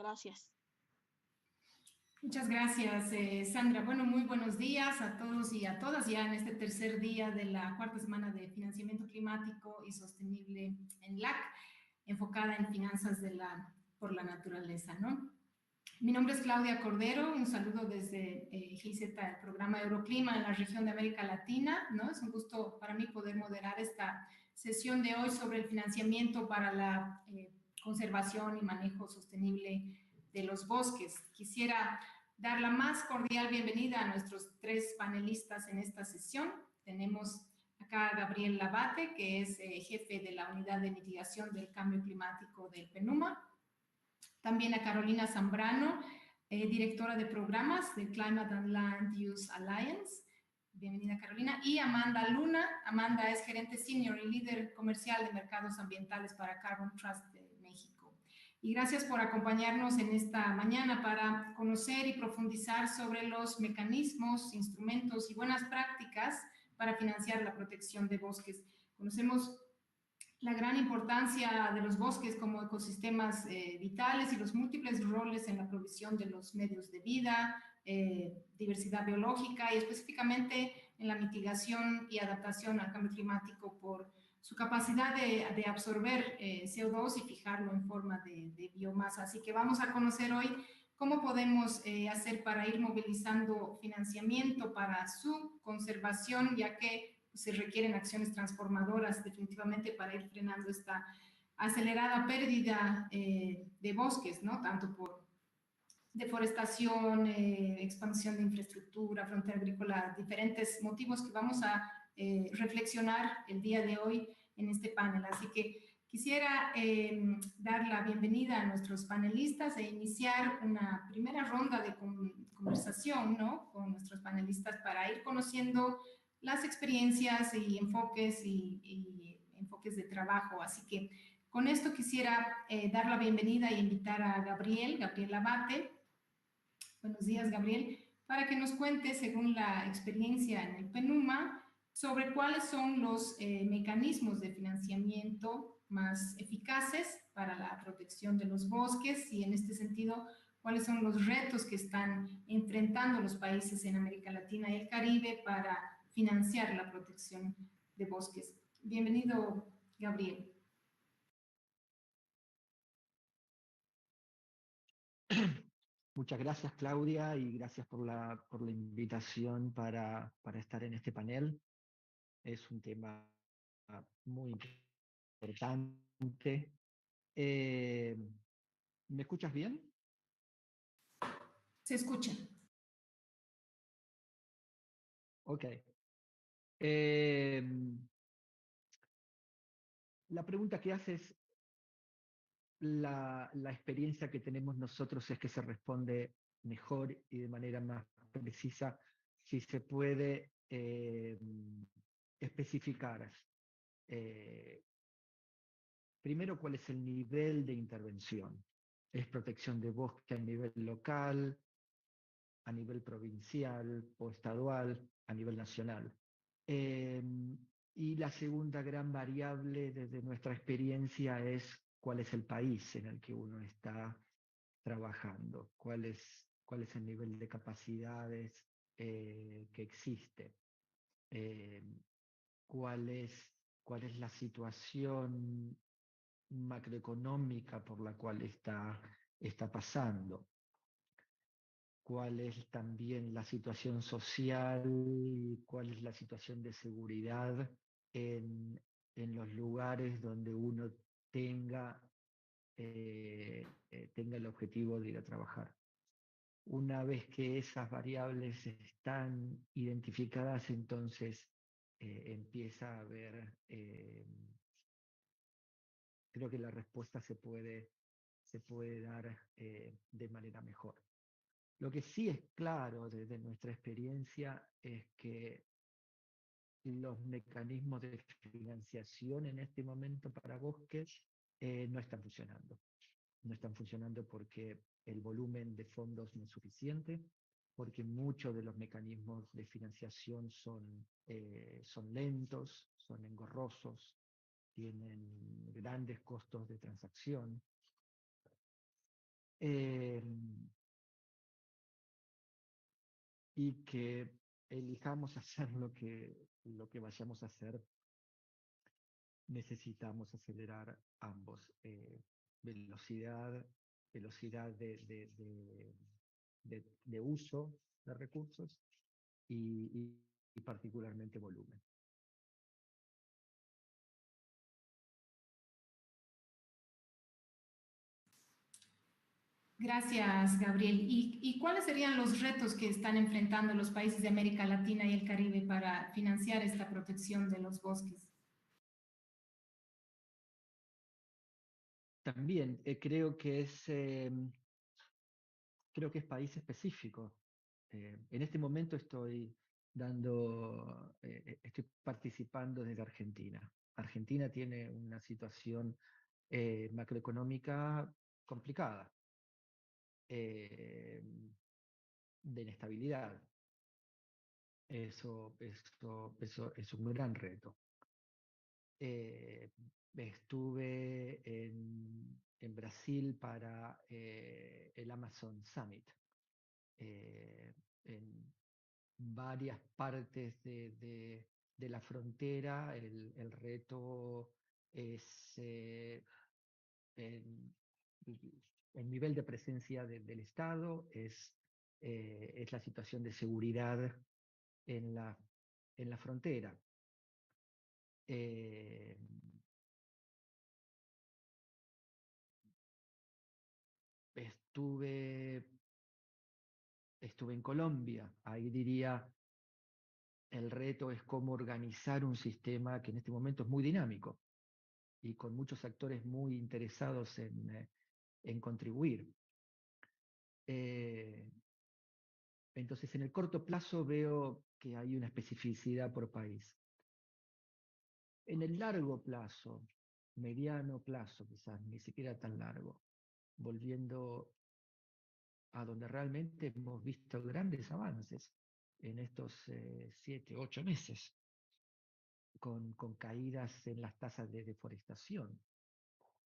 Gracias. Muchas gracias, Sandra. Bueno, muy buenos días a todos y a todas ya en este tercer día de la cuarta semana de financiamiento climático y sostenible en LAC, enfocada en finanzas por la naturaleza, ¿no? Mi nombre es Claudia Cordero, un saludo desde GIZ, el programa Euroclima en la región de América Latina, ¿no? Es un gusto para mí poder moderar esta sesión de hoy sobre el financiamiento para la conservación y manejo sostenible de los bosques. Quisiera dar la más cordial bienvenida a nuestros tres panelistas en esta sesión. Tenemos acá a Gabriel Labate, que es jefe de la Unidad de Mitigación del Cambio Climático del PNUMA. También a Carolina Zambrano, directora de programas de Climate and Land Use Alliance. Bienvenida, Carolina. Y Amanda Luna. Amanda es gerente senior y líder comercial de mercados ambientales para Carbon Trust de México. Y gracias por acompañarnos en esta mañana para conocer y profundizar sobre los mecanismos, instrumentos y buenas prácticas para financiar la protección de bosques. Conocemos la gran importancia de los bosques como ecosistemas vitales y los múltiples roles en la provisión de los medios de vida, diversidad biológica y específicamente en la mitigación y adaptación al cambio climático por su capacidad de absorber CO2 y fijarlo en forma de biomasa. Así que vamos a conocer hoy cómo podemos hacer para ir movilizando financiamiento para su conservación, ya que se requieren acciones transformadoras definitivamente para ir frenando esta acelerada pérdida de bosques, ¿no? Tanto por deforestación, expansión de infraestructura, frontera agrícola, diferentes motivos que vamos a reflexionar el día de hoy en este panel. Así que quisiera dar la bienvenida a nuestros panelistas e iniciar una primera ronda de conversación, ¿no? Con nuestros panelistas para ir conociendo las experiencias y enfoques enfoques de trabajo. Así que con esto quisiera dar la bienvenida e invitar a Gabriel Labate. Buenos días, Gabriel, para que nos cuente, según la experiencia en el PNUMA, sobre cuáles son los mecanismos de financiamiento más eficaces para la protección de los bosques y, en este sentido, cuáles son los retos que están enfrentando los países en América Latina y el Caribe para financiar la protección de bosques. Bienvenido, Gabriel. Muchas gracias, Claudia, y gracias por la invitación para estar en este panel. Es un tema muy importante. ¿Me escuchas bien? Se escucha. Ok. La pregunta que haces, la experiencia que tenemos nosotros es que se responde mejor y de manera más precisa si se puede especificar primero cuál es el nivel de intervención. ¿Es protección de bosque a nivel local, a nivel provincial o estadual, a nivel nacional? Y la segunda gran variable desde nuestra experiencia es cuál es el país en el que uno está trabajando, cuál es el nivel de capacidades que existe, cuál es la situación macroeconómica por la cual está pasando, cuál es también la situación social y cuál es la situación de seguridad en los lugares donde uno tenga el objetivo de ir a trabajar. Una vez que esas variables están identificadas, entonces empieza a haber, creo que la respuesta se puede dar de manera mejor. Lo que sí es claro desde nuestra experiencia es que los mecanismos de financiación en este momento para bosques no están funcionando. No están funcionando porque el volumen de fondos no es suficiente, porque muchos de los mecanismos de financiación son lentos, son engorrosos, tienen grandes costos de transacción. eh, y que elijamos hacer lo que vayamos a hacer, necesitamos acelerar ambos. Velocidad, velocidad de uso de recursos y particularmente volumen. Gracias, Gabriel. ¿Y cuáles serían los retos que están enfrentando los países de América Latina y el Caribe para financiar esta protección de los bosques? También creo que es país específico. En este momento estoy participando desde Argentina. Argentina tiene una situación macroeconómica complicada, eh, de inestabilidad. Eso es un gran reto. Eh, Estuve en Brasil para el Amazon Summit. En varias partes de la frontera, el reto es el, el nivel de presencia del Estado, es la situación de seguridad en en la frontera. Eh, estuve, estuve en Colombia, ahí diría, el reto es cómo organizar un sistema que en este momento es muy dinámico y con muchos actores muy interesados en contribuir. Eh, entonces, en el corto plazo veo que hay una especificidad por país. En el largo plazo, mediano plazo quizás, ni siquiera tan largo, volviendo a donde realmente hemos visto grandes avances en estos 7, 8 meses, con caídas en las tasas de deforestación.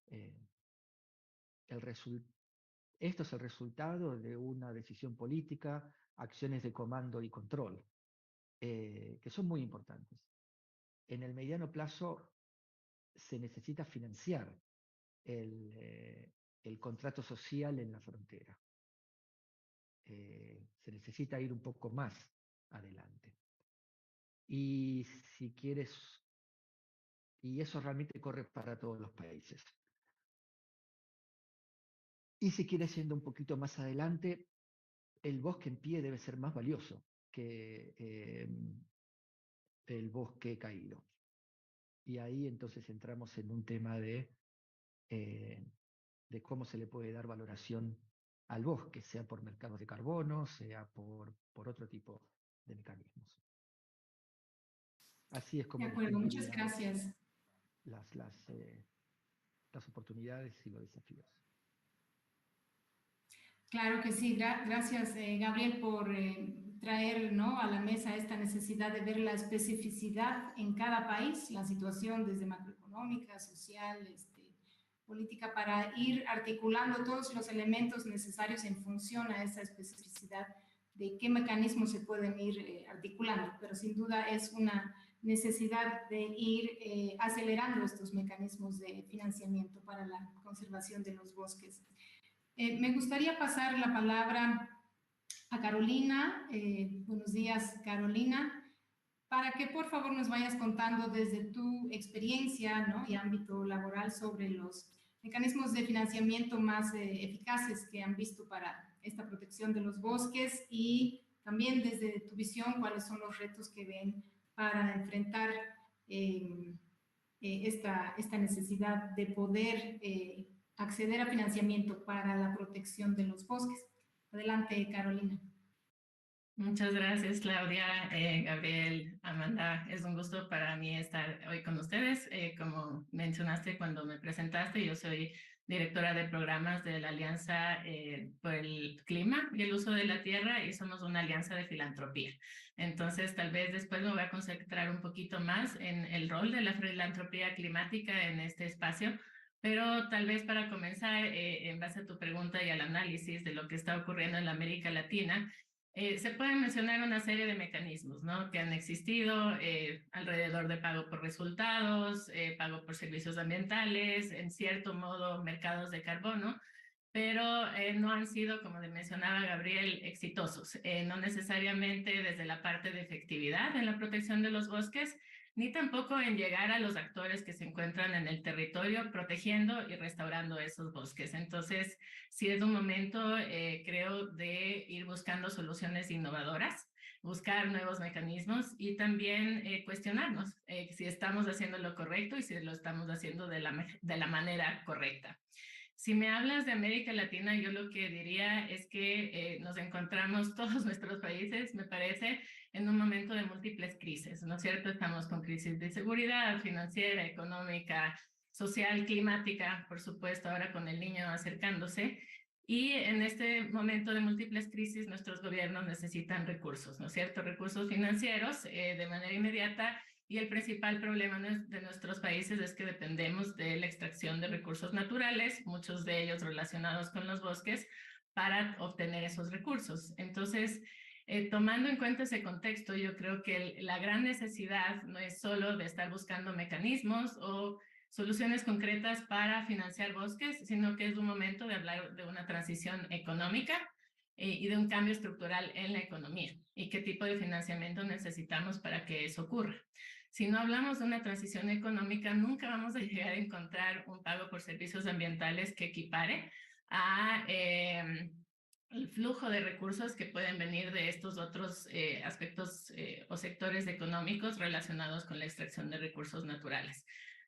Eh, el Esto es el resultado de una decisión política, acciones de comando y control, que son muy importantes. En el mediano plazo se necesita financiar el contrato social en la frontera. Se necesita ir un poco más adelante. Y si quieres, y eso realmente corre para todos los países. Y si quieres yendo un poquito más adelante, el bosque en pie debe ser más valioso que el bosque caído. Y ahí entonces entramos en un tema eh, de cómo se le puede dar valoración al bosque, sea por mercados de carbono, sea por otro tipo de mecanismos. Así es De como acuerdo, muchas distinguiría gracias. las, las, eh, las oportunidades y los desafíos. Claro que sí, gracias Gabriel por traer, ¿no?, a la mesa esta necesidad de ver la especificidad en cada país, la situación desde macroeconómica, social, política, para ir articulando todos los elementos necesarios en función a esa especificidad de qué mecanismos se pueden ir articulando, pero sin duda es una necesidad de ir acelerando estos mecanismos de financiamiento para la conservación de los bosques. Me gustaría pasar la palabra a Carolina. Buenos días, Carolina, para que por favor nos vayas contando desde tu experiencia, ¿no?, y ámbito laboral sobre los mecanismos de financiamiento más eficaces que han visto para esta protección de los bosques y también desde tu visión cuáles son los retos que ven para enfrentar esta necesidad de poder acceder a financiamiento para la protección de los bosques. Adelante, Carolina. Muchas gracias, Claudia, Gabriel, Amanda. Es un gusto para mí estar hoy con ustedes. Como mencionaste cuando me presentaste, yo soy directora de programas de la Alianza por el Clima y el Uso de la Tierra y somos una alianza de filantropía. Entonces, tal vez después me voy a concentrar un poquito más en el rol de la filantropía climática en este espacio, Pero tal vez para comenzar, en base a tu pregunta y al análisis de lo que está ocurriendo en la América Latina, se pueden mencionar una serie de mecanismos, ¿no?, que han existido alrededor de pago por resultados, pago por servicios ambientales, en cierto modo mercados de carbono, pero no han sido, como mencionaba Gabriel, exitosos, no necesariamente desde la parte de efectividad en la protección de los bosques, ni tampoco en llegar a los actores que se encuentran en el territorio protegiendo y restaurando esos bosques. Entonces, sí es un momento, creo, de ir buscando soluciones innovadoras, buscar nuevos mecanismos y también cuestionarnos si estamos haciendo lo correcto y si lo estamos haciendo de la manera correcta. Si me hablas de América Latina, yo lo que diría es que nos encontramos todos nuestros países, me parece, en un momento de múltiples crisis, ¿no es cierto? Estamos con crisis de seguridad financiera, económica, social, climática, por supuesto, ahora con el Niño acercándose. Y en este momento de múltiples crisis, nuestros gobiernos necesitan recursos, ¿no es cierto? Recursos financieros de manera inmediata, y el principal problema de nuestros países es que dependemos de la extracción de recursos naturales, muchos de ellos relacionados con los bosques, para obtener esos recursos. Entonces, tomando en cuenta ese contexto, yo creo que la gran necesidad no es solo de estar buscando mecanismos o soluciones concretas para financiar bosques, sino que es un momento de hablar de una transición económica y de un cambio estructural en la economía y qué tipo de financiamiento necesitamos para que eso ocurra. Si no hablamos de una transición económica, nunca vamos a llegar a encontrar un pago por servicios ambientales que equipare a el flujo de recursos que pueden venir de estos otros aspectos o sectores económicos relacionados con la extracción de recursos naturales.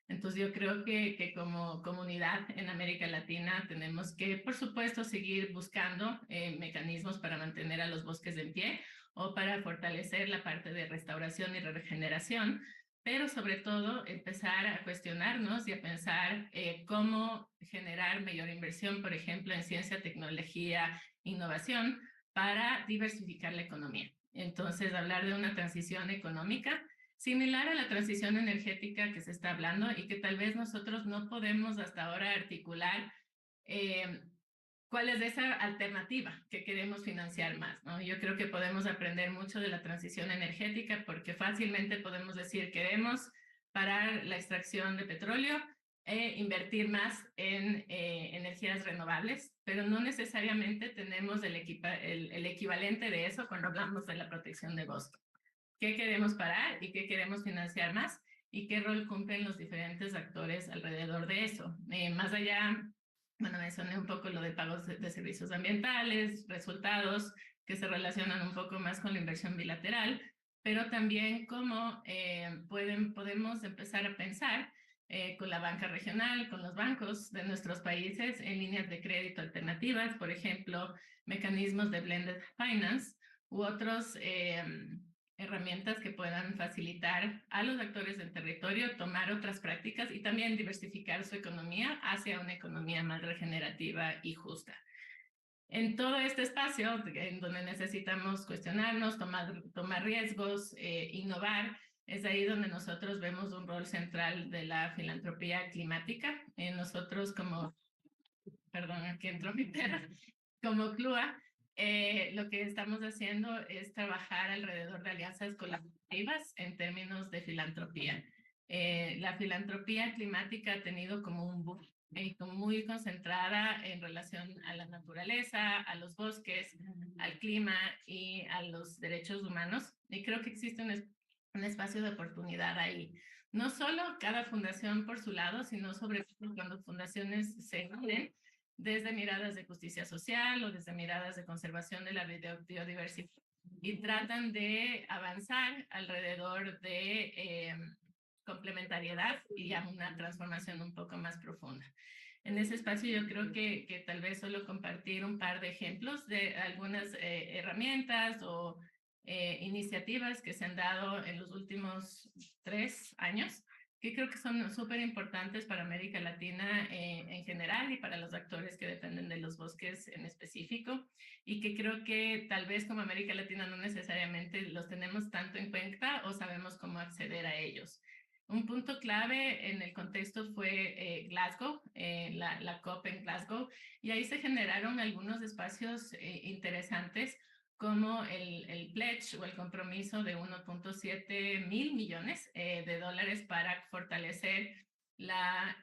Entonces yo creo que como comunidad en América Latina tenemos que, por supuesto, seguir buscando mecanismos para mantener a los bosques en pie o para fortalecer la parte de restauración y regeneración, pero sobre todo empezar a cuestionarnos y a pensar cómo generar mayor inversión, por ejemplo, en ciencia, tecnología, innovación, para diversificar la economía. Entonces, hablar de una transición económica similar a la transición energética que se está hablando y que tal vez nosotros no podemos hasta ahora articular cuál es esa alternativa que queremos financiar más, ¿no? Yo creo que podemos aprender mucho de la transición energética porque fácilmente podemos decir queremos parar la extracción de petróleo e invertir más en energías renovables, pero no necesariamente tenemos el equivalente de eso cuando hablamos de la protección de bosque. ¿Qué queremos parar y qué queremos financiar más? ¿Y qué rol cumplen los diferentes actores alrededor de eso? Más allá, bueno, mencioné un poco lo de pagos de servicios ambientales, resultados que se relacionan un poco más con la inversión bilateral, pero también cómo podemos empezar a pensar con la banca regional, con los bancos de nuestros países en líneas de crédito alternativas, por ejemplo, mecanismos de blended finance u otros herramientas que puedan facilitar a los actores del territorio tomar otras prácticas y también diversificar su economía hacia una economía más regenerativa y justa. En todo este espacio, en donde necesitamos cuestionarnos, tomar riesgos, innovar, es ahí donde nosotros vemos un rol central de la filantropía climática. Nosotros perdón, aquí entró mi perra, como CLUA, lo que estamos haciendo es trabajar alrededor de alianzas colaborativas en términos de filantropía. La filantropía climática ha tenido como un boom muy concentrada en relación a la naturaleza, a los bosques, al clima y a los derechos humanos. Y creo que existe un espacio de oportunidad ahí. No solo cada fundación por su lado, sino sobre todo cuando fundaciones se unen desde miradas de justicia social o desde miradas de conservación de la biodiversidad y tratan de avanzar alrededor de complementariedad y a una transformación un poco más profunda. En ese espacio yo creo que tal vez solo compartir un par de ejemplos de algunas herramientas o iniciativas que se han dado en los últimos 3 años, que creo que son súper importantes para América Latina en general y para los actores que dependen de los bosques en específico, y que creo que tal vez como América Latina no necesariamente los tenemos tanto en cuenta o sabemos cómo acceder a ellos. Un punto clave en el contexto fue Glasgow, la COP en Glasgow, y ahí se generaron algunos espacios interesantes como el pledge o el compromiso de 1.7 mil millones de dólares para fortalecer la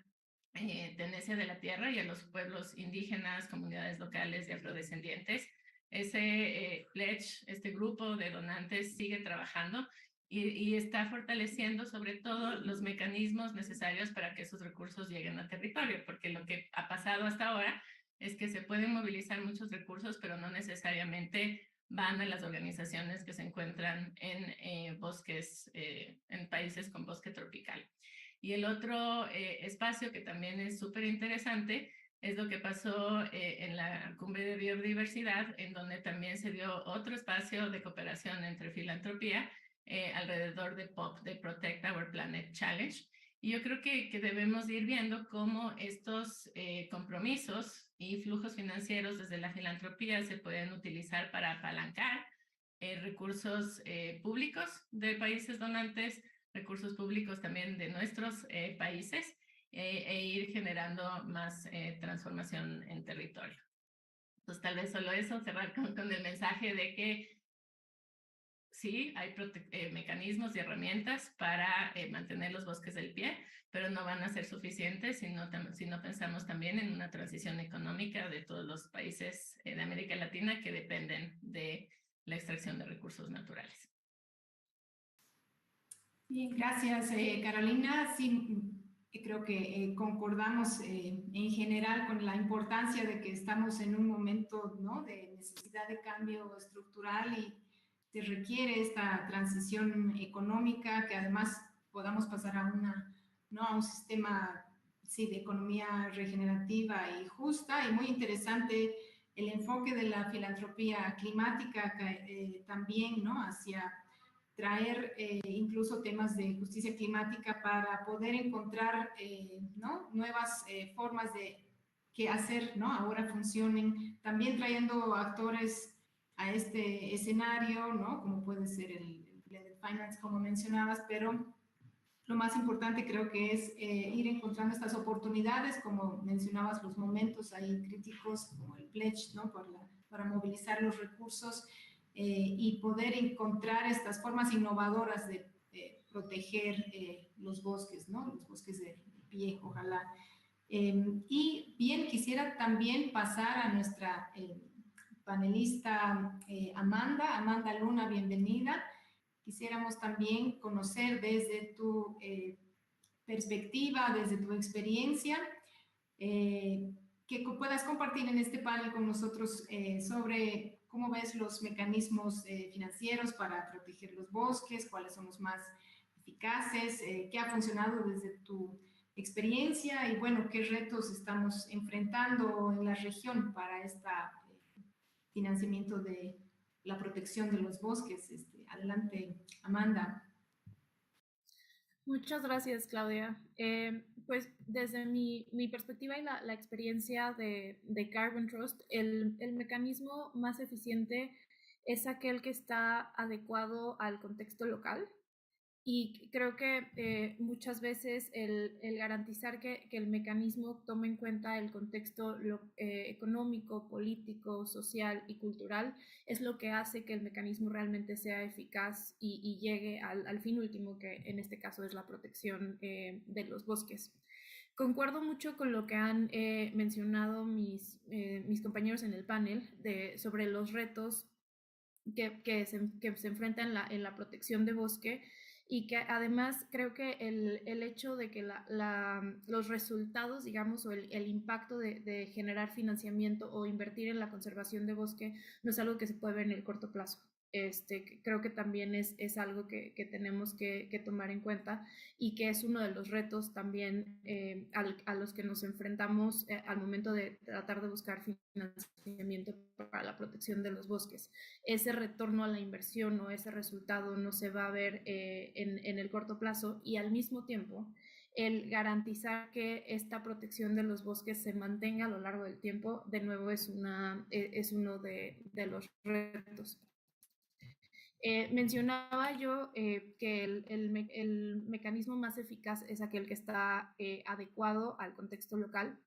tenencia de la tierra y a los pueblos indígenas, comunidades locales y afrodescendientes. Ese pledge, este grupo de donantes sigue trabajando y está fortaleciendo sobre todo los mecanismos necesarios para que esos recursos lleguen al territorio, porque lo que ha pasado hasta ahora es que se pueden movilizar muchos recursos, pero no necesariamente van a las organizaciones que se encuentran en bosques, en países con bosque tropical. Y el otro espacio que también es súper interesante es lo que pasó en la Cumbre de Biodiversidad, en donde también se dio otro espacio de cooperación entre filantropía alrededor de POP, de Protect Our Planet Challenge. Y yo creo que debemos ir viendo cómo estos compromisos y flujos financieros desde la filantropía se pueden utilizar para apalancar recursos públicos de países donantes, recursos públicos también de nuestros países e ir generando más transformación en territorio. Entonces, tal vez solo eso, cerrar con el mensaje de que sí, hay mecanismos y herramientas para mantener los bosques del pie, pero no van a ser suficientes si no pensamos también en una transición económica de todos los países de América Latina que dependen de la extracción de recursos naturales. Bien, gracias, Carolina. Sí, creo que concordamos en general con la importancia de que estamos en un momento, ¿no?, de necesidad de cambio estructural y se requiere esta transición económica, que además podamos pasar a ¿no?, a un sistema, sí, de economía regenerativa y justa. Y muy interesante el enfoque de la filantropía climática también, ¿no?, hacia traer incluso temas de justicia climática para poder encontrar ¿no?, nuevas formas de que hacer, ¿no?, ahora funcionen, también trayendo actores a este escenario, ¿no?, como puede ser el Blended Finance, como mencionabas, pero lo más importante creo que es ir encontrando estas oportunidades, como mencionabas, los momentos ahí críticos, como el pledge, ¿no?, para movilizar los recursos y poder encontrar estas formas innovadoras de proteger los bosques, ¿no?, los bosques de pie, ojalá. Y bien, quisiera también pasar a nuestra panelista Amanda Luna, bienvenida. Quisiéramos también conocer desde tu perspectiva, desde tu experiencia, que puedas compartir en este panel con nosotros sobre cómo ves los mecanismos financieros para proteger los bosques, cuáles son los más eficaces, qué ha funcionado desde tu experiencia y, bueno, qué retos estamos enfrentando en la región para este financiamiento de la protección de los bosques. Adelante, Amanda. Muchas gracias, Claudia. Pues desde mi perspectiva y la experiencia de Carbon Trust, el mecanismo más eficiente es aquel que está adecuado al contexto local. Y creo que muchas veces el garantizar que el mecanismo tome en cuenta el contexto económico, político, social y cultural es lo que hace que el mecanismo realmente sea eficaz y llegue al fin último, que en este caso es la protección de los bosques. Concuerdo mucho con lo que han mencionado mis compañeros en el panel sobre los retos que se enfrentan en la protección de bosque, y que además creo que el hecho de que los resultados, digamos, o el impacto de generar financiamiento o invertir en la conservación de bosque no es algo que se puede ver en el corto plazo. Creo que también es algo que tenemos que tomar en cuenta y que es uno de los retos también a los que nos enfrentamos al momento de tratar de buscar financiamiento para la protección de los bosques. Ese retorno a la inversión o ese resultado no se va a ver en el corto plazo, y al mismo tiempo el garantizar que esta protección de los bosques se mantenga a lo largo del tiempo, de nuevo es uno de los retos. Mencionaba yo que el mecanismo más eficaz es aquel que está adecuado al contexto local.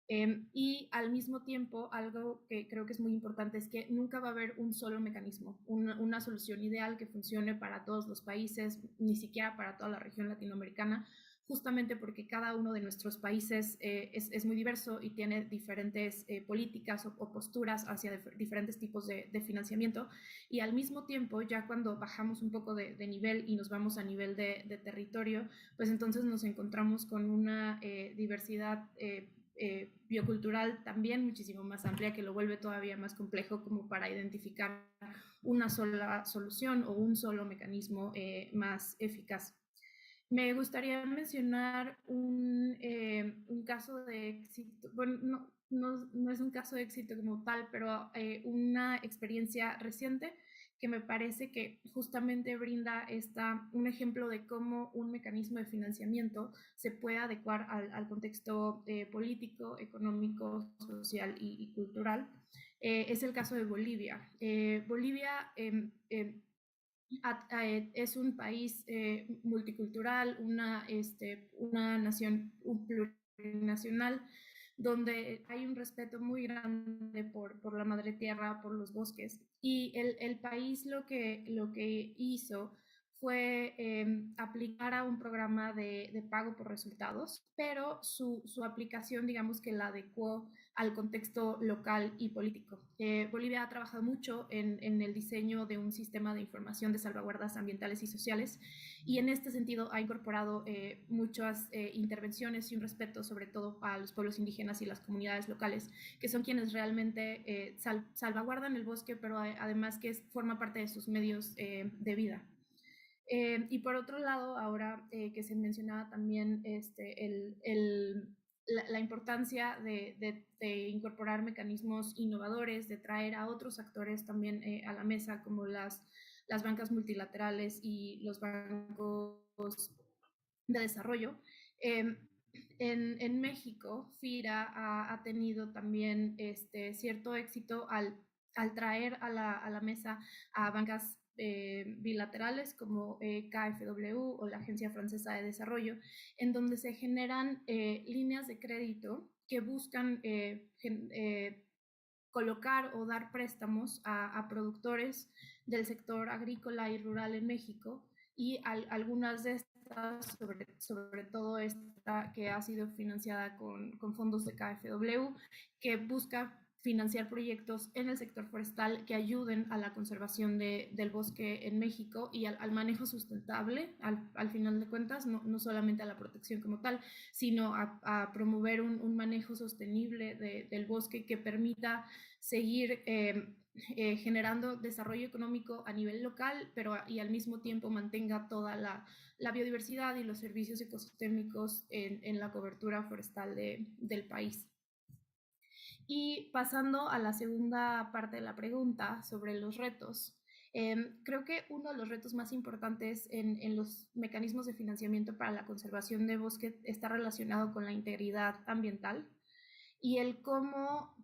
Y al mismo tiempo, algo que creo que es muy importante es que nunca va a haber un solo mecanismo, una solución ideal que funcione para todos los países, ni siquiera para toda la región latinoamericana, justamente porque cada uno de nuestros países es muy diverso y tiene diferentes políticas o posturas hacia diferentes tipos de financiamiento. Y al mismo tiempo, ya cuando bajamos un poco de nivel y nos vamos a nivel de territorio, pues entonces nos encontramos con una diversidad biocultural también muchísimo más amplia, que lo vuelve todavía más complejo como para identificar una sola solución o un solo mecanismo más eficaz. Me gustaría mencionar un caso de éxito, bueno, no es un caso de éxito como tal, pero una experiencia reciente que me parece que justamente brinda un ejemplo de cómo un mecanismo de financiamiento se puede adecuar al contexto político, económico, social y cultural. Es el caso de Bolivia. Bolivia es un país multicultural, una nación plurinacional, donde hay un respeto muy grande por la madre tierra, por los bosques. Y el país lo que hizo fue aplicar a un programa de pago por resultados, pero su aplicación, digamos que la adecuó al contexto local y político. Bolivia ha trabajado mucho en el diseño de un sistema de información de salvaguardas ambientales y sociales, y en este sentido ha incorporado muchas intervenciones y un respeto sobre todo a los pueblos indígenas y las comunidades locales, que son quienes realmente salvaguardan el bosque, pero además que forma parte de sus medios de vida. Y por otro lado, ahora que se mencionaba también la importancia de incorporar mecanismos innovadores, de traer a otros actores también a la mesa, como las bancas multilaterales y los bancos de desarrollo. En México, FIRA ha tenido también cierto éxito al traer a la mesa a bancas bilaterales como KfW o la Agencia Francesa de Desarrollo, en donde se generan líneas de crédito que buscan colocar o dar préstamos a productores del sector agrícola y rural en México, y algunas de estas, sobre todo esta que ha sido financiada con fondos de KfW, que busca financiar proyectos en el sector forestal que ayuden a la conservación del bosque en México y al manejo sustentable, al final de cuentas, no solamente a la protección como tal, sino a promover un manejo sostenible del bosque que permita seguir generando desarrollo económico a nivel local, pero y al mismo tiempo mantenga toda la biodiversidad y los servicios ecosistémicos en la cobertura forestal del país. Y pasando a la segunda parte de la pregunta sobre los retos, creo que uno de los retos más importantes en los mecanismos de financiamiento para la conservación de bosque está relacionado con la integridad ambiental y el cómo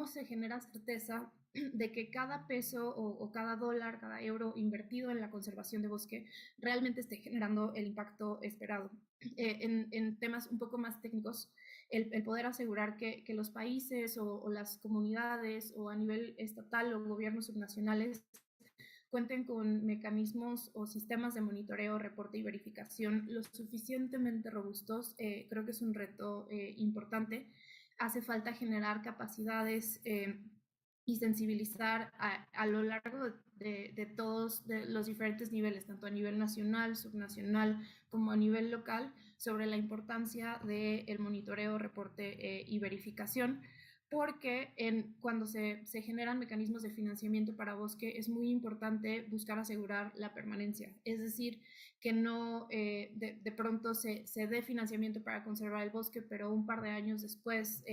se genera certeza de que cada peso o cada dólar, cada euro invertido en la conservación de bosque realmente esté generando el impacto esperado. En temas un poco más técnicos, el poder asegurar que los países o las comunidades o a nivel estatal o gobiernos subnacionales cuenten con mecanismos o sistemas de monitoreo, reporte y verificación lo suficientemente robustos, creo que es un reto importante. Hace falta generar capacidades y sensibilizar a lo largo de todos los diferentes niveles, tanto a nivel nacional, subnacional, como a nivel local, sobre la importancia del monitoreo, reporte y verificación, porque cuando se generan mecanismos de financiamiento para bosque es muy importante buscar asegurar la permanencia, es decir, que no de pronto se dé financiamiento para conservar el bosque, pero un par de años después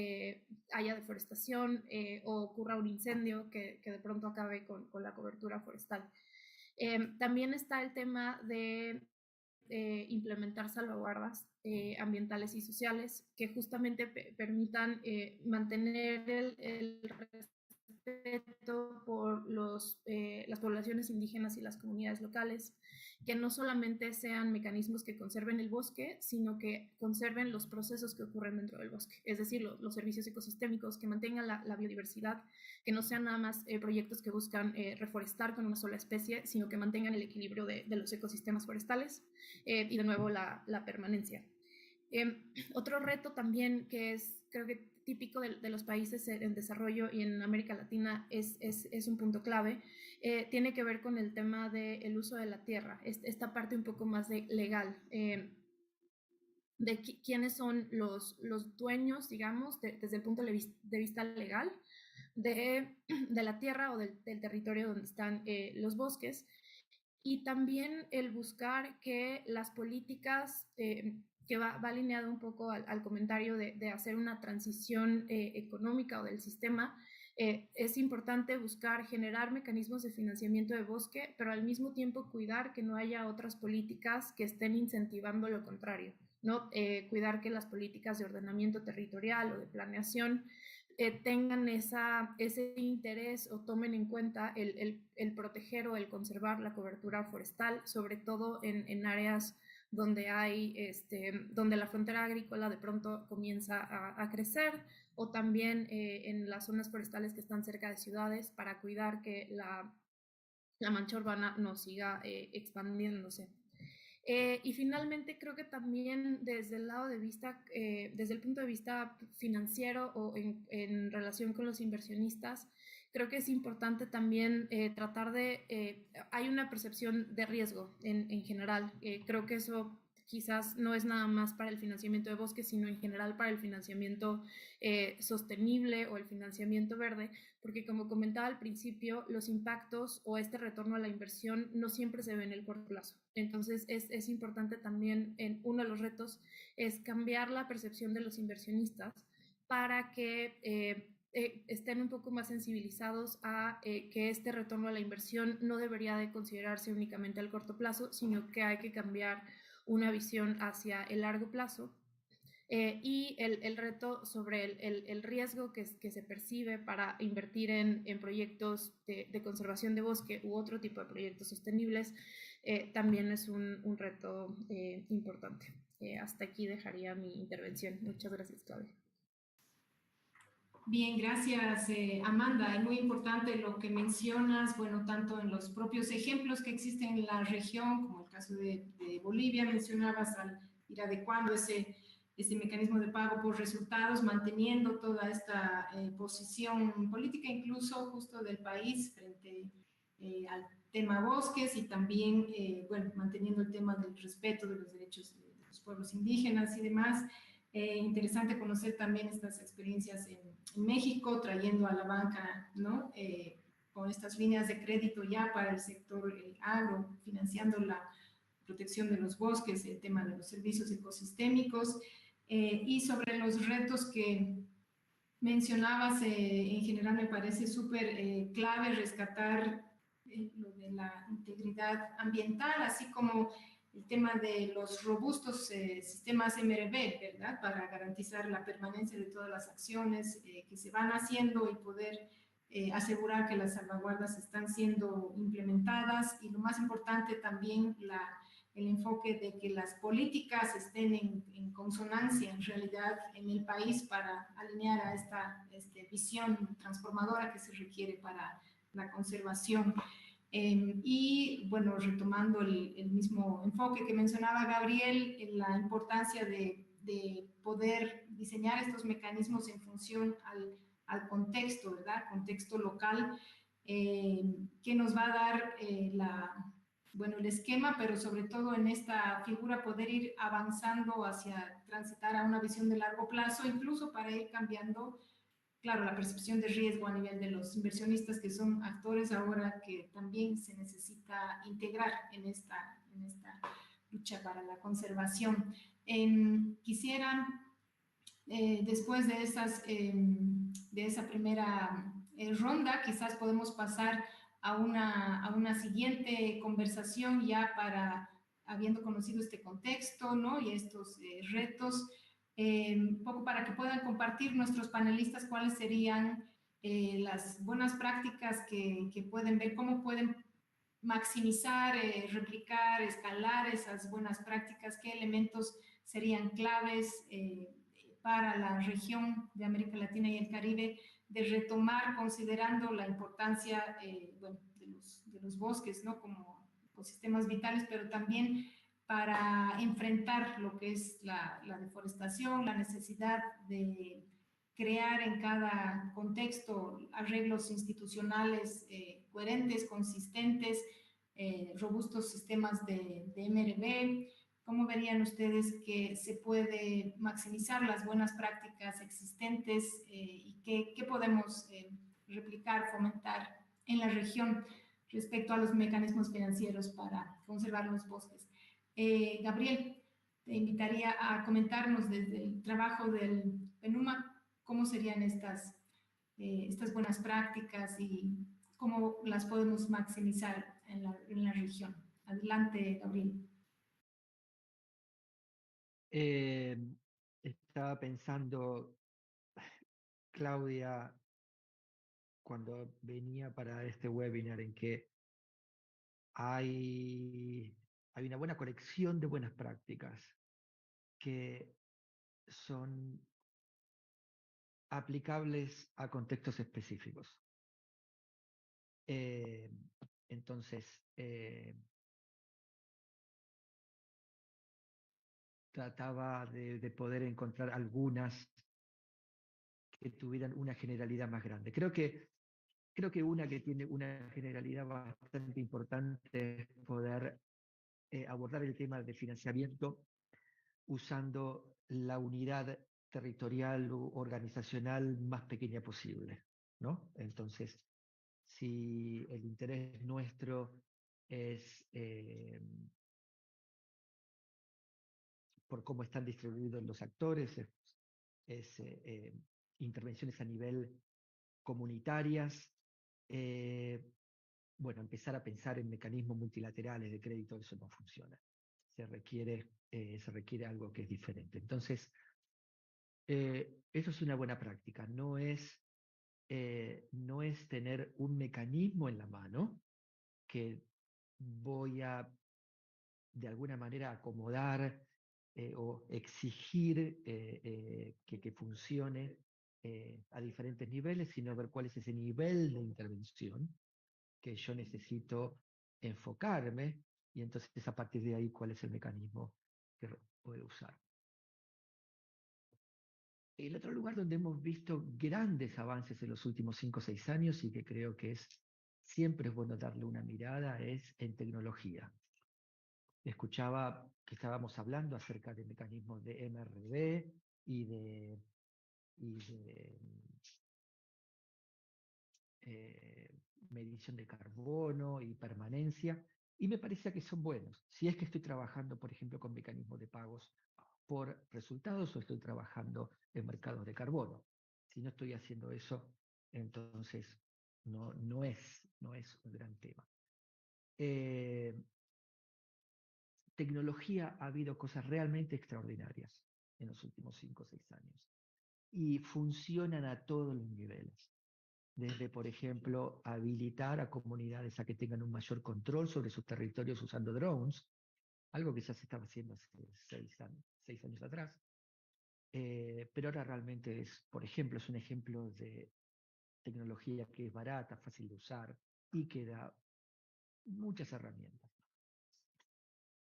haya deforestación o ocurra un incendio que de pronto acabe con la cobertura forestal. También está el tema de implementar salvaguardas ambientales y sociales que justamente permitan mantener el respeto por las poblaciones indígenas y las comunidades locales, que no solamente sean mecanismos que conserven el bosque, sino que conserven los procesos que ocurren dentro del bosque, es decir, los servicios ecosistémicos, que mantengan la biodiversidad, que no sean nada más proyectos que buscan reforestar con una sola especie, sino que mantengan el equilibrio de los ecosistemas forestales y de nuevo la permanencia. Otro reto también que es, creo que típico de los países en desarrollo y en América Latina es un punto clave, tiene que ver con el tema del uso de la tierra, esta parte un poco más legal, de quiénes son los dueños, digamos, desde el punto de vista legal de la tierra o del territorio donde están los bosques, y también el buscar que las políticas, que va alineado un poco al comentario de hacer una transición económica o del sistema, es importante buscar generar mecanismos de financiamiento de bosque, pero al mismo tiempo cuidar que no haya otras políticas que estén incentivando lo contrario, ¿no? Cuidar que las políticas de ordenamiento territorial o de planeación tengan ese interés o tomen en cuenta el proteger o el conservar la cobertura forestal, sobre todo en áreas donde donde la frontera agrícola de pronto comienza a crecer, o también en las zonas forestales que están cerca de ciudades, para cuidar que la mancha urbana no siga expandiéndose. Y finalmente creo que también desde el lado de vista, desde el punto de vista financiero o en relación con los inversionistas, creo que es importante también tratar hay una percepción de riesgo en general. Creo que eso quizás no es nada más para el financiamiento de bosques, sino en general para el financiamiento sostenible o el financiamiento verde, porque como comentaba al principio, los impactos o este retorno a la inversión no siempre se ve en el corto plazo. Entonces es importante también, uno de los retos es cambiar la percepción de los inversionistas para que estén un poco más sensibilizados a que este retorno a la inversión no debería de considerarse únicamente al corto plazo, sino que hay que cambiar una visión hacia el largo plazo. Y el reto sobre el riesgo que se percibe para invertir en proyectos de conservación de bosque u otro tipo de proyectos sostenibles también es un reto importante. Hasta aquí dejaría mi intervención. Muchas gracias, Claudia. Bien, gracias, Amanda. Es muy importante lo que mencionas, bueno, tanto en los propios ejemplos que existen en la región, como el caso de Bolivia, mencionabas al ir adecuando ese mecanismo de pago por resultados, manteniendo toda esta posición política, incluso justo del país frente al tema bosques, y también, bueno, manteniendo el tema del respeto de los derechos de los pueblos indígenas y demás. Interesante conocer también estas experiencias en México, trayendo a la banca, ¿no? Con estas líneas de crédito ya para el sector agro, financiando la protección de los bosques, el tema de los servicios ecosistémicos, y sobre los retos que mencionabas, en general me parece súper clave rescatar lo de la integridad ambiental, así como el tema de los robustos sistemas MRV, ¿verdad? Para garantizar la permanencia de todas las acciones que se van haciendo y poder asegurar que las salvaguardas están siendo implementadas, y lo más importante también el enfoque de que las políticas estén en consonancia en realidad en el país para alinear a esta visión transformadora que se requiere para la conservación. Y bueno, retomando el mismo enfoque que mencionaba Gabriel, la importancia de poder diseñar estos mecanismos en función al contexto, ¿verdad? Contexto local, que nos va a dar bueno, el esquema, pero sobre todo en esta figura poder ir avanzando hacia transitar a una visión de largo plazo, incluso para ir cambiando, claro, la percepción de riesgo a nivel de los inversionistas, que son actores ahora que también se necesita integrar en esta lucha para la conservación. Quisiera, después de esa primera ronda, quizás podemos pasar a una siguiente conversación ya habiendo conocido este contexto, ¿no? Y estos retos, un poco para que puedan compartir nuestros panelistas cuáles serían las buenas prácticas que pueden ver, cómo pueden maximizar, replicar, escalar esas buenas prácticas, qué elementos serían claves para la región de América Latina y el Caribe, de retomar considerando la importancia bueno, de los bosques, ¿no? Como ecosistemas vitales, pero también para enfrentar lo que es la deforestación, la necesidad de crear en cada contexto arreglos institucionales coherentes, consistentes, robustos sistemas de MRB. ¿Cómo verían ustedes que se puede maximizar las buenas prácticas existentes y qué podemos replicar, fomentar en la región respecto a los mecanismos financieros para conservar los bosques? Gabriel, te invitaría a comentarnos desde el trabajo del PENUMA cómo serían estas buenas prácticas y cómo las podemos maximizar en la región. Adelante, Gabriel. Estaba pensando, Claudia, cuando venía para este webinar, en que hay una buena colección de buenas prácticas que son aplicables a contextos específicos. Entonces, trataba de poder encontrar algunas que tuvieran una generalidad más grande. Creo que una que tiene una generalidad bastante importante es poder abordar el tema de financiamiento usando la unidad territorial u organizacional más pequeña posible, ¿no? Entonces, si el interés nuestro es por cómo están distribuidos los actores, es intervenciones a nivel comunitarias, bueno, empezar a pensar en mecanismos multilaterales de crédito, eso no funciona. Se requiere algo que es diferente. Entonces, eso es una buena práctica, no es tener un mecanismo en la mano que voy a, de alguna manera, acomodar o exigir que funcione a diferentes niveles, sino ver cuál es ese nivel de intervención que yo necesito enfocarme y entonces a partir de ahí cuál es el mecanismo que puedo usar. El otro lugar donde hemos visto grandes avances en los últimos 5 o 6 años y que creo que siempre es bueno darle una mirada es en tecnología. Escuchaba que estábamos hablando acerca de mecanismos de MRV y de medición de carbono y permanencia, y me parece que son buenos. Si es que estoy trabajando, por ejemplo, con mecanismos de pagos por resultados o estoy trabajando en mercados de carbono. Si no estoy haciendo eso, entonces no es un gran tema. Tecnología, ha habido cosas realmente extraordinarias en los últimos 5 o 6 años y funcionan a todos los niveles. Desde, por ejemplo, habilitar a comunidades a que tengan un mayor control sobre sus territorios usando drones, algo que ya se estaba haciendo hace 6 años atrás, pero ahora realmente por ejemplo, es un ejemplo de tecnología que es barata, fácil de usar y que da muchas herramientas,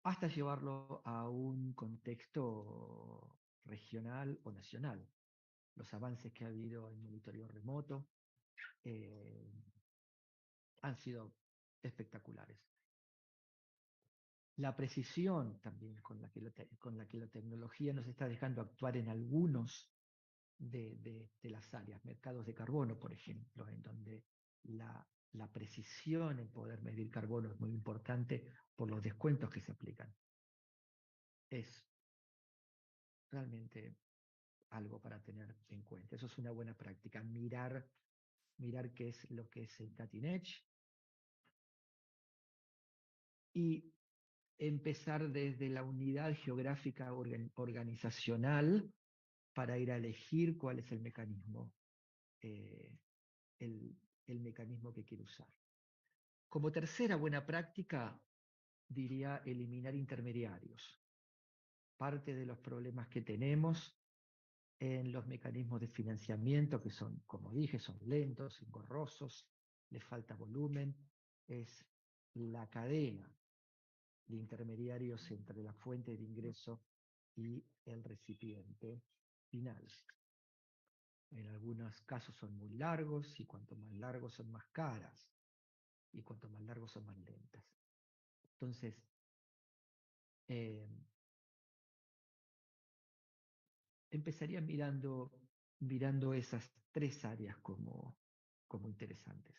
hasta llevarlo a un contexto regional o nacional. Los avances que ha habido en monitoreo remoto han sido espectaculares. La precisión también con la que la tecnología nos está dejando actuar en algunos de las áreas, mercados de carbono, por ejemplo, en donde la precisión en poder medir carbono es muy importante por los descuentos que se aplican. Es realmente algo para tener en cuenta. Eso es una buena práctica, mirar qué es lo que es el cutting edge y empezar desde la unidad geográfica organizacional para ir a elegir cuál es el mecanismo el mecanismo que quiere usar. Como tercera buena práctica, diría eliminar intermediarios. Parte de los problemas que tenemos en los mecanismos de financiamiento, que son, como dije, son lentos, engorrosos, les falta volumen, es la cadena de intermediarios entre la fuente de ingreso y el recipiente final. En algunos casos son muy largos, y cuanto más largos son más caras, y cuanto más largos son más lentas. Entonces, empezaría mirando esas tres áreas como interesantes.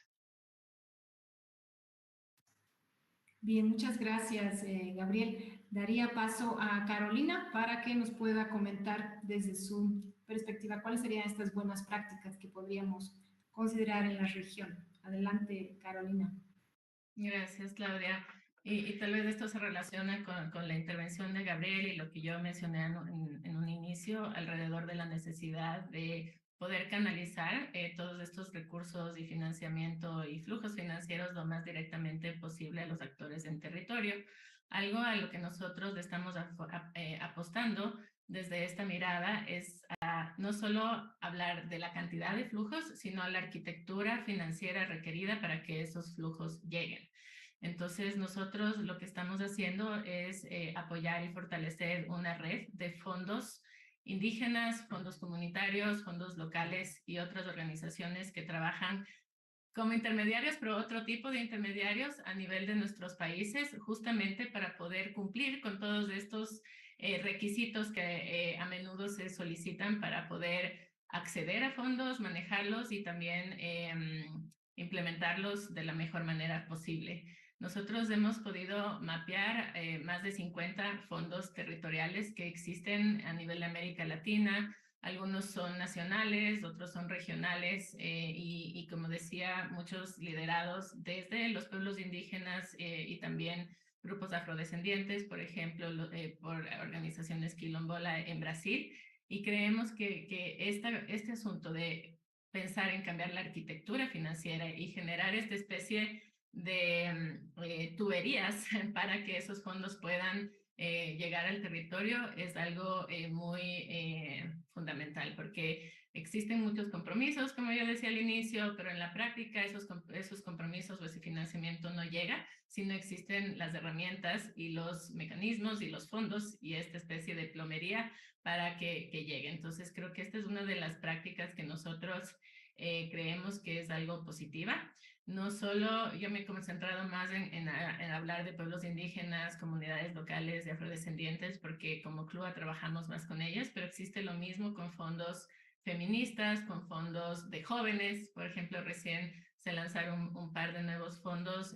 Bien, muchas gracias, Gabriel. Daría paso a Carolina para que nos pueda comentar desde su perspectiva cuáles serían estas buenas prácticas que podríamos considerar en la región. Adelante, Carolina. Gracias, Claudia. Y tal vez esto se relaciona con la intervención de Gabriel y lo que yo mencioné en un inicio alrededor de la necesidad de poder canalizar todos estos recursos y financiamiento y flujos financieros lo más directamente posible a los actores en territorio. Algo a lo que nosotros estamos apostando desde esta mirada es no solo hablar de la cantidad de flujos, sino la arquitectura financiera requerida para que esos flujos lleguen. Entonces, nosotros lo que estamos haciendo es apoyar y fortalecer una red de fondos indígenas, fondos comunitarios, fondos locales y otras organizaciones que trabajan como intermediarios, pero otro tipo de intermediarios a nivel de nuestros países, justamente para poder cumplir con todos estos requisitos que a menudo se solicitan para poder acceder a fondos, manejarlos y también implementarlos de la mejor manera posible. Nosotros hemos podido mapear más de 50 fondos territoriales que existen a nivel de América Latina. Algunos son nacionales, otros son regionales y como decía, muchos liderados desde los pueblos indígenas y también grupos afrodescendientes, por ejemplo, por organizaciones quilombola en Brasil. Y creemos que este asunto de pensar en cambiar la arquitectura financiera y generar esta especie de tuberías para que esos fondos puedan llegar al territorio es algo muy fundamental, porque existen muchos compromisos, como yo decía al inicio, pero en la práctica esos compromisos o ese financiamiento no llega si no existen las herramientas y los mecanismos y los fondos y esta especie de plomería para que llegue. Entonces creo que esta es una de las prácticas que nosotros creemos que es algo positiva. No solo yo me he concentrado más en hablar de pueblos indígenas, comunidades locales de afrodescendientes, porque como CLUA trabajamos más con ellas, pero existe lo mismo con fondos feministas, con fondos de jóvenes. Por ejemplo, recién se lanzaron un par de nuevos fondos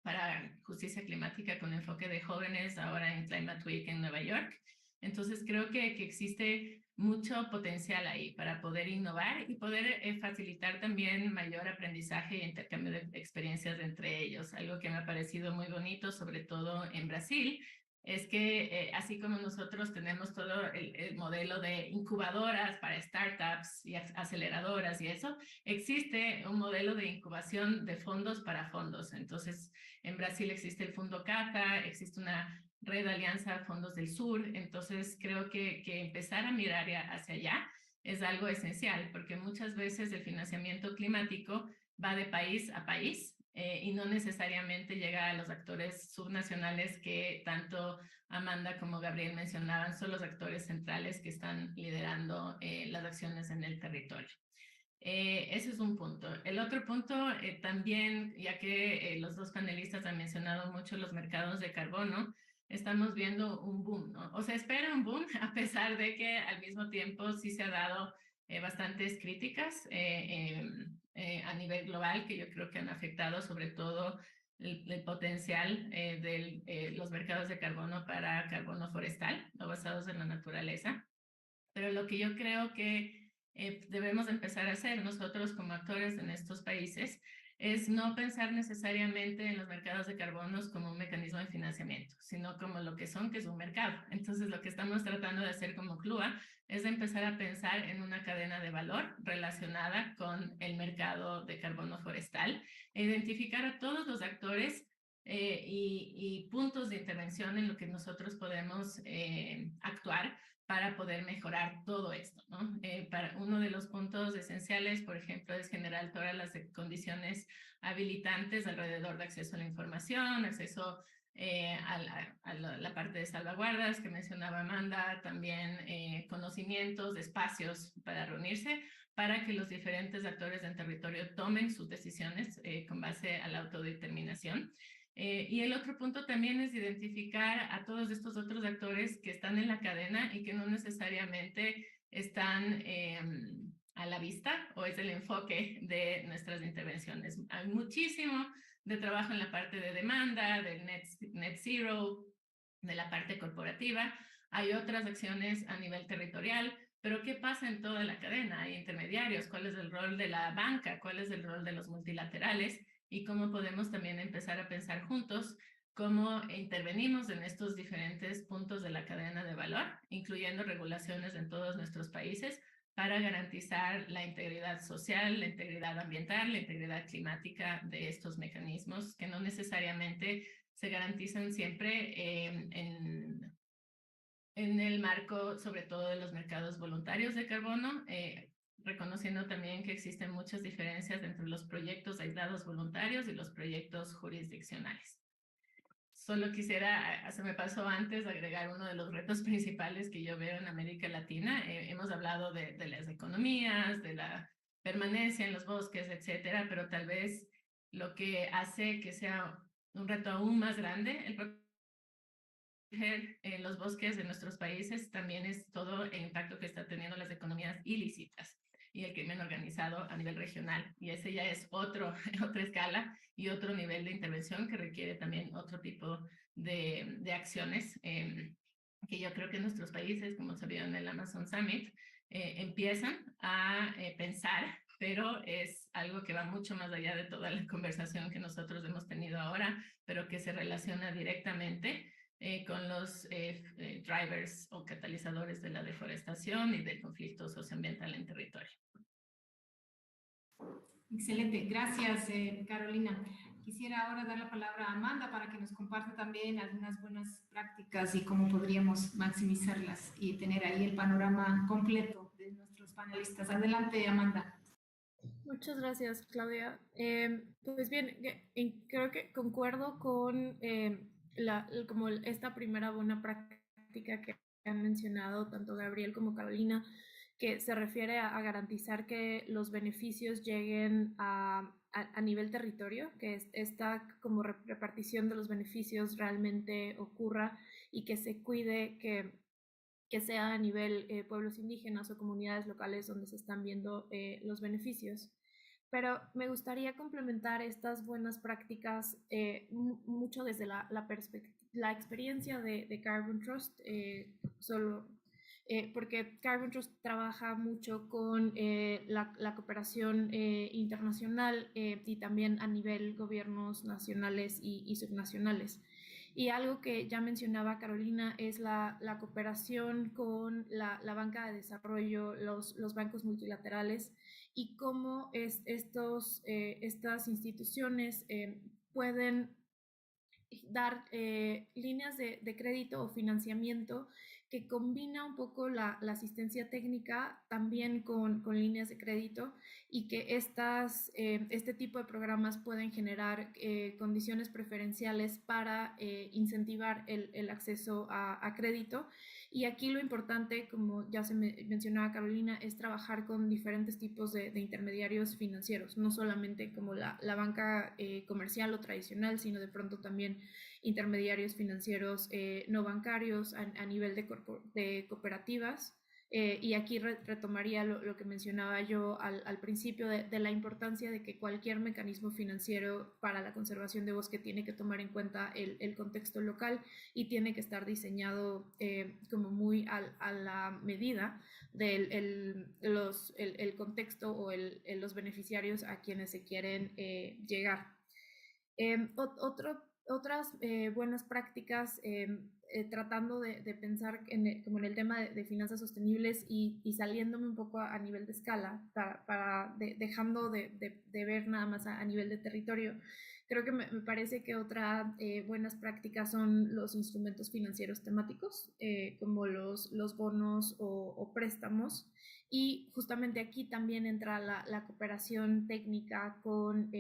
para justicia climática con enfoque de jóvenes ahora en Climate Week en Nueva York. Entonces creo que existe mucho potencial ahí para poder innovar y poder facilitar también mayor aprendizaje e intercambio de experiencias entre ellos. Algo que me ha parecido muy bonito, sobre todo en Brasil, es que así como nosotros tenemos todo el modelo de incubadoras para startups y aceleradoras y eso, existe un modelo de incubación de fondos para fondos. Entonces, en Brasil existe el Fundo Cata, existe una Red Alianza Fondos del Sur, entonces creo que empezar a mirar hacia allá es algo esencial, porque muchas veces el financiamiento climático va de país a país y no necesariamente llega a los actores subnacionales que tanto Amanda como Gabriel mencionaban, son los actores centrales que están liderando las acciones en el territorio. Ese es un punto. El otro punto también, ya que los dos panelistas han mencionado mucho los mercados de carbono, estamos viendo un boom, ¿no? O sea, espera un boom, a pesar de que al mismo tiempo sí se ha dado bastantes críticas a nivel global, que yo creo que han afectado sobre todo el potencial de los mercados de carbono para carbono forestal, no basados en la naturaleza. Pero lo que yo creo que debemos empezar a hacer nosotros como actores en estos países es no pensar necesariamente en los mercados de carbonos como un mecanismo de financiamiento, sino como lo que son, que es un mercado. Entonces, lo que estamos tratando de hacer como CLUA es de empezar a pensar en una cadena de valor relacionada con el mercado de carbono forestal e identificar a todos los actores y puntos de intervención en lo que nosotros podemos actuar para poder mejorar todo esto, ¿no? Para uno de los puntos esenciales, por ejemplo, es generar todas las condiciones habilitantes alrededor de acceso a la información, acceso a la parte de salvaguardas que mencionaba Amanda, también conocimientos, espacios para reunirse, para que los diferentes actores del territorio tomen sus decisiones con base a la autodeterminación. Y el otro punto también es identificar a todos estos otros actores que están en la cadena y que no necesariamente están a la vista o es el enfoque de nuestras intervenciones. Hay muchísimo de trabajo en la parte de demanda, del net zero, de la parte corporativa. Hay otras acciones a nivel territorial, pero ¿qué pasa en toda la cadena? Hay intermediarios, ¿cuál es el rol de la banca? ¿Cuál es el rol de los multilaterales? Y cómo podemos también empezar a pensar juntos cómo intervenimos en estos diferentes puntos de la cadena de valor, incluyendo regulaciones en todos nuestros países para garantizar la integridad social, la integridad ambiental, la integridad climática de estos mecanismos que no necesariamente se garantizan siempre en el marco, sobre todo, de los mercados voluntarios de carbono, reconociendo también que existen muchas diferencias entre los proyectos aislados voluntarios y los proyectos jurisdiccionales. Solo quisiera, se me pasó antes, agregar uno de los retos principales que yo veo en América Latina. Hemos hablado de las economías, de la permanencia en los bosques, etcétera, pero tal vez lo que hace que sea un reto aún más grande, el proteger los bosques de nuestros países también es todo el impacto que están teniendo las economías ilícitas y el crimen organizado a nivel regional. Y ese ya es otra escala y otro nivel de intervención que requiere también otro tipo de acciones que yo creo que nuestros países, como se vio en el Amazon Summit, empiezan a pensar, pero es algo que va mucho más allá de toda la conversación que nosotros hemos tenido ahora, pero que se relaciona directamente con los drivers o catalizadores de la deforestación y del conflicto socioambiental en territorio. Excelente, gracias Carolina. Quisiera ahora dar la palabra a Amanda para que nos comparta también algunas buenas prácticas y cómo podríamos maximizarlas y tener ahí el panorama completo de nuestros panelistas. Adelante, Amanda. Muchas gracias, Claudia. Pues bien, creo que concuerdo con como esta primera buena práctica que han mencionado tanto Gabriel como Carolina, que se refiere a garantizar que los beneficios lleguen a nivel territorio, que esta como repartición de los beneficios realmente ocurra y que se cuide que sea a nivel pueblos indígenas o comunidades locales donde se están viendo los beneficios. Pero me gustaría complementar estas buenas prácticas mucho desde la experiencia de Carbon Trust, porque Carbon Trust trabaja mucho con la cooperación internacional y también a nivel gobiernos nacionales y subnacionales. Y algo que ya mencionaba Carolina es la cooperación con la banca de desarrollo, los bancos multilaterales y cómo estas instituciones pueden dar líneas de crédito o financiamiento que combina un poco la asistencia técnica también con líneas de crédito y que este tipo de programas pueden generar condiciones preferenciales para incentivar el acceso a crédito. Y aquí lo importante, como ya se mencionaba Carolina, es trabajar con diferentes tipos de intermediarios financieros, no solamente como la banca comercial o tradicional, sino de pronto también intermediarios financieros no bancarios a nivel de cooperativas Y aquí retomaría lo que mencionaba yo al principio de la importancia de que cualquier mecanismo financiero para la conservación de bosque tiene que tomar en cuenta el contexto local y tiene que estar diseñado como muy a la medida del el contexto o los beneficiarios a quienes se quieren llegar. Otras buenas prácticas, tratando de pensar como en el tema de finanzas sostenibles y saliéndome un poco a nivel de escala, dejando de ver nada más a nivel de territorio, creo que me parece que otras buenas prácticas son los instrumentos financieros temáticos, como los bonos o préstamos. Y justamente aquí también entra la cooperación técnica con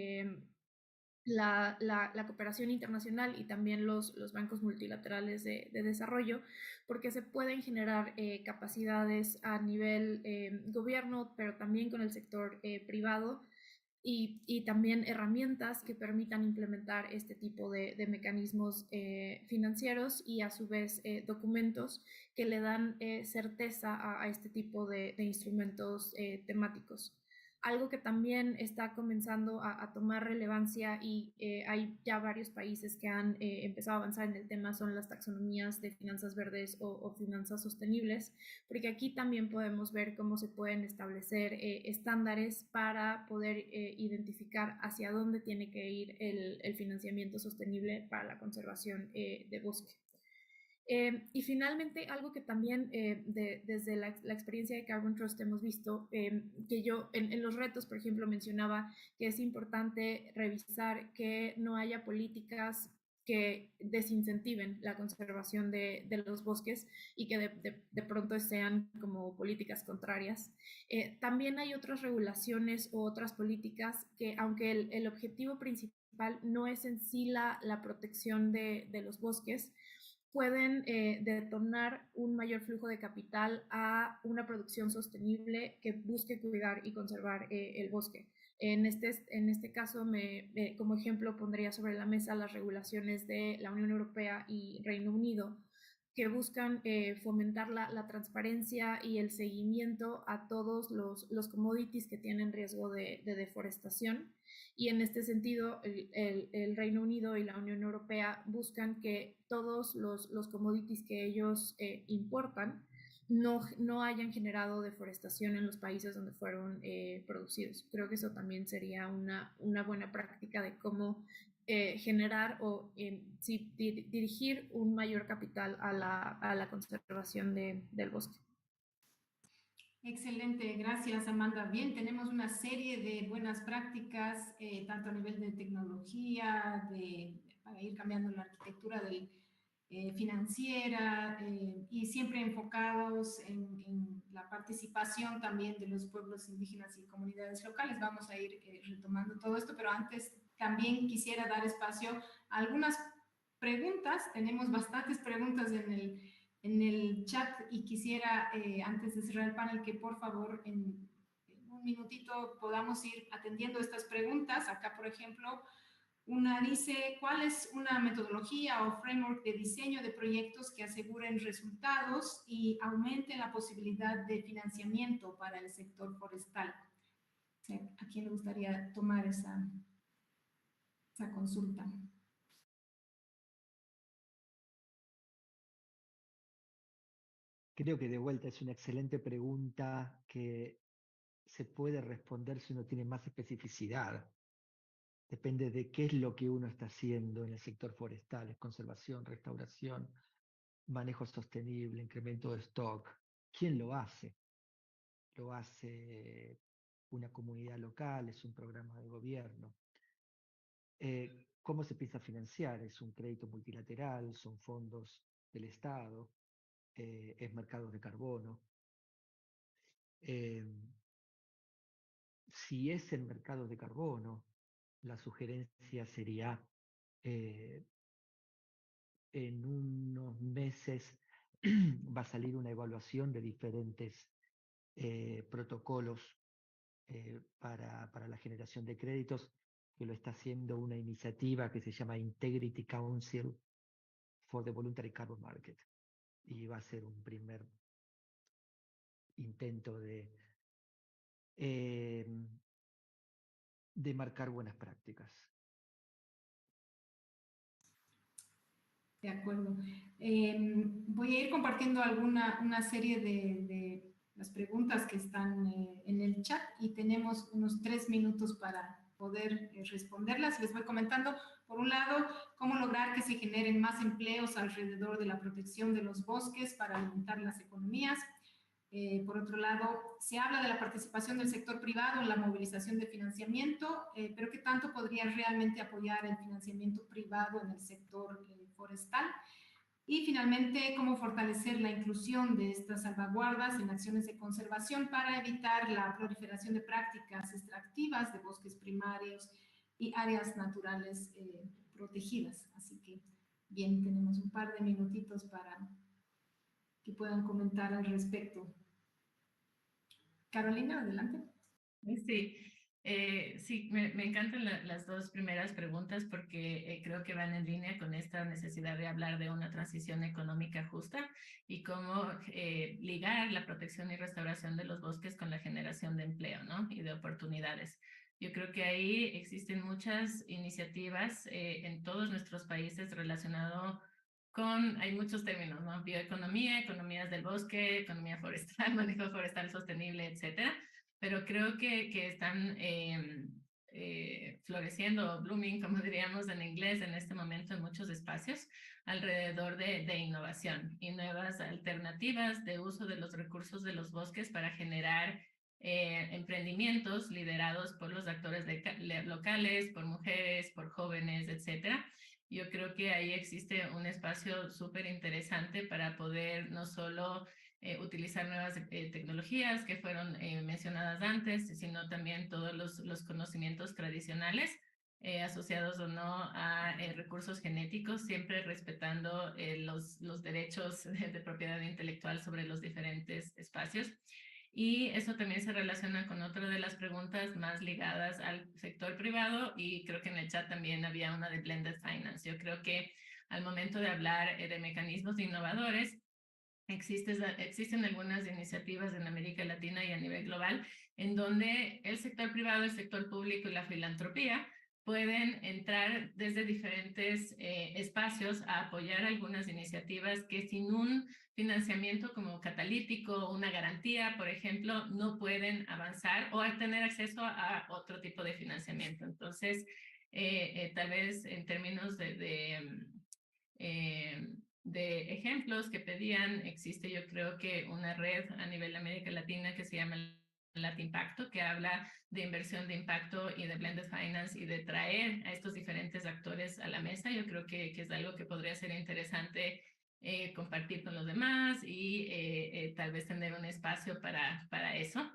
la cooperación internacional y también los bancos multilaterales de desarrollo, porque se pueden generar capacidades a nivel gobierno, pero también con el sector privado, y también herramientas que permitan implementar este tipo de mecanismos financieros y a su vez documentos que le dan certeza a este tipo de instrumentos temáticos. Algo que también está comenzando a tomar relevancia y hay ya varios países que han empezado a avanzar en el tema son las taxonomías de finanzas verdes o finanzas sostenibles, porque aquí también podemos ver cómo se pueden establecer estándares para poder identificar hacia dónde tiene que ir el financiamiento sostenible para la conservación de bosque. Y finalmente, algo que también desde la experiencia de Carbon Trust hemos visto, que yo en los retos, por ejemplo, mencionaba que es importante revisar que no haya políticas que desincentiven la conservación de los bosques y que de pronto sean como políticas contrarias. También hay otras regulaciones o otras políticas que, aunque el objetivo principal no es en sí la protección de los bosques, pueden detonar un mayor flujo de capital a una producción sostenible que busque cuidar y conservar el bosque. En este caso, como ejemplo, pondría sobre la mesa las regulaciones de la Unión Europea y Reino Unido, que buscan fomentar la transparencia y el seguimiento a todos los commodities que tienen riesgo de deforestación. Y en este sentido, el Reino Unido y la Unión Europea buscan que todos los commodities que ellos importan no hayan generado deforestación en los países donde fueron producidos. Creo que eso también sería una buena práctica de cómo generar o sí, dirigir un mayor capital a la conservación del bosque. Excelente, gracias Amanda. Bien, tenemos una serie de buenas prácticas, tanto a nivel de tecnología, para ir cambiando la arquitectura financiera y siempre enfocados en la participación también de los pueblos indígenas y comunidades locales. Vamos a ir retomando todo esto, pero antes también quisiera dar espacio a algunas preguntas. Tenemos bastantes preguntas en el chat y quisiera, antes de cerrar el panel, que por favor en un minutito podamos ir atendiendo estas preguntas. Acá, por ejemplo, una dice, ¿cuál es una metodología o framework de diseño de proyectos que aseguren resultados y aumenten la posibilidad de financiamiento para el sector forestal? ¿A quién le gustaría tomar esa consulta? Creo que de vuelta es una excelente pregunta que se puede responder si uno tiene más especificidad. Depende de qué es lo que uno está haciendo en el sector forestal, es conservación, restauración, manejo sostenible, incremento de stock. ¿Quién lo hace? Lo hace una comunidad local, es un programa de gobierno. ¿Cómo se piensa financiar? ¿Es un crédito multilateral? ¿Son fondos del Estado? ¿Es mercados de carbono? Si es el mercado de carbono, la sugerencia sería en unos meses va a salir una evaluación de diferentes protocolos para la generación de créditos, que lo está haciendo una iniciativa que se llama Integrity Council for the Voluntary Carbon Market. Y va a ser un primer intento de marcar buenas prácticas. De acuerdo. Voy a ir compartiendo una serie de las preguntas que están en el chat y tenemos unos 3 minutos para poder responderlas. Les voy comentando, por un lado, cómo lograr que se generen más empleos alrededor de la protección de los bosques para alimentar las economías. Por otro lado, se habla de la participación del sector privado en la movilización de financiamiento, pero ¿qué tanto podría realmente apoyar el financiamiento privado en el sector forestal? Y finalmente, cómo fortalecer la inclusión de estas salvaguardas en acciones de conservación para evitar la proliferación de prácticas extractivas de bosques primarios y áreas naturales protegidas. Así que, bien, tenemos un par de minutitos para que puedan comentar al respecto. Carolina, adelante. Sí, sí, me encantan las dos primeras preguntas porque creo que van en línea con esta necesidad de hablar de una transición económica justa y cómo ligar la protección y restauración de los bosques con la generación de empleo, ¿no? Y de oportunidades. Yo creo que ahí existen muchas iniciativas en todos nuestros países relacionado con, hay muchos términos, ¿no? Bioeconomía, economías del bosque, economía forestal, manejo forestal sostenible, etcétera, pero creo que están floreciendo, blooming, como diríamos en inglés, en este momento en muchos espacios alrededor de innovación y nuevas alternativas de uso de los recursos de los bosques para generar emprendimientos liderados por los actores locales, por mujeres, por jóvenes, etcétera. Yo creo que ahí existe un espacio súper interesante para poder no solo utilizar nuevas tecnologías que fueron mencionadas antes, sino también todos los conocimientos tradicionales asociados o no a recursos genéticos, siempre respetando los derechos de propiedad intelectual sobre los diferentes espacios. Y eso también se relaciona con otra de las preguntas más ligadas al sector privado y creo que en el chat también había una de Blended Finance. Yo creo que al momento de hablar de mecanismos innovadores, existen algunas iniciativas en América Latina y a nivel global en donde el sector privado, el sector público y la filantropía pueden entrar desde diferentes espacios a apoyar algunas iniciativas que sin un financiamiento como catalítico, una garantía, por ejemplo, no pueden avanzar o tener acceso a otro tipo de financiamiento. Entonces, tal vez en términos de ejemplos que pedían, existe yo creo que una red a nivel de América Latina que se llama Latimpacto, que habla de inversión de impacto y de blended finance y de traer a estos diferentes actores a la mesa. Yo creo que es algo que podría ser interesante compartir con los demás y tal vez tener un espacio para eso.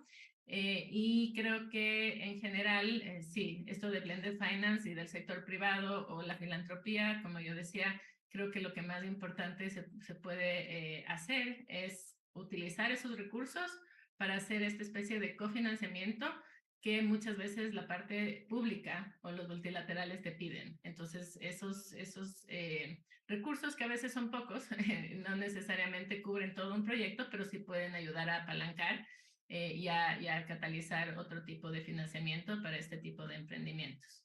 Y creo que en general, sí, esto de blended finance y del sector privado o la filantropía, como yo decía, creo que lo que más importante se puede hacer es utilizar esos recursos para hacer esta especie de cofinanciamiento que muchas veces la parte pública o los multilaterales te piden. Entonces, esos recursos, que a veces son pocos, no necesariamente cubren todo un proyecto, pero sí pueden ayudar a apalancar y a catalizar otro tipo de financiamiento para este tipo de emprendimientos.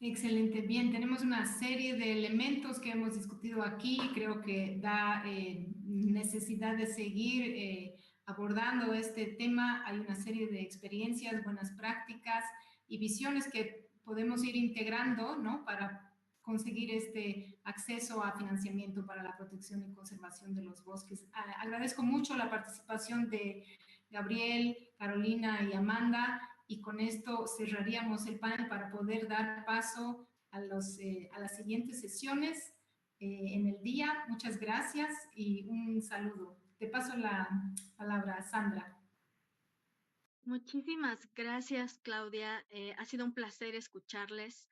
Excelente, bien, tenemos una serie de elementos que hemos discutido aquí, creo que da necesidad de seguir abordando este tema. Hay una serie de experiencias, buenas prácticas y visiones que podemos ir integrando, ¿no? Para conseguir este acceso a financiamiento para la protección y conservación de los bosques. Agradezco mucho la participación de Gabriel, Carolina y Amanda. Y con esto cerraríamos el panel para poder dar paso a las siguientes sesiones en el día. Muchas gracias y un saludo. Te paso la palabra a Sandra. Muchísimas gracias, Claudia. Ha sido un placer escucharles.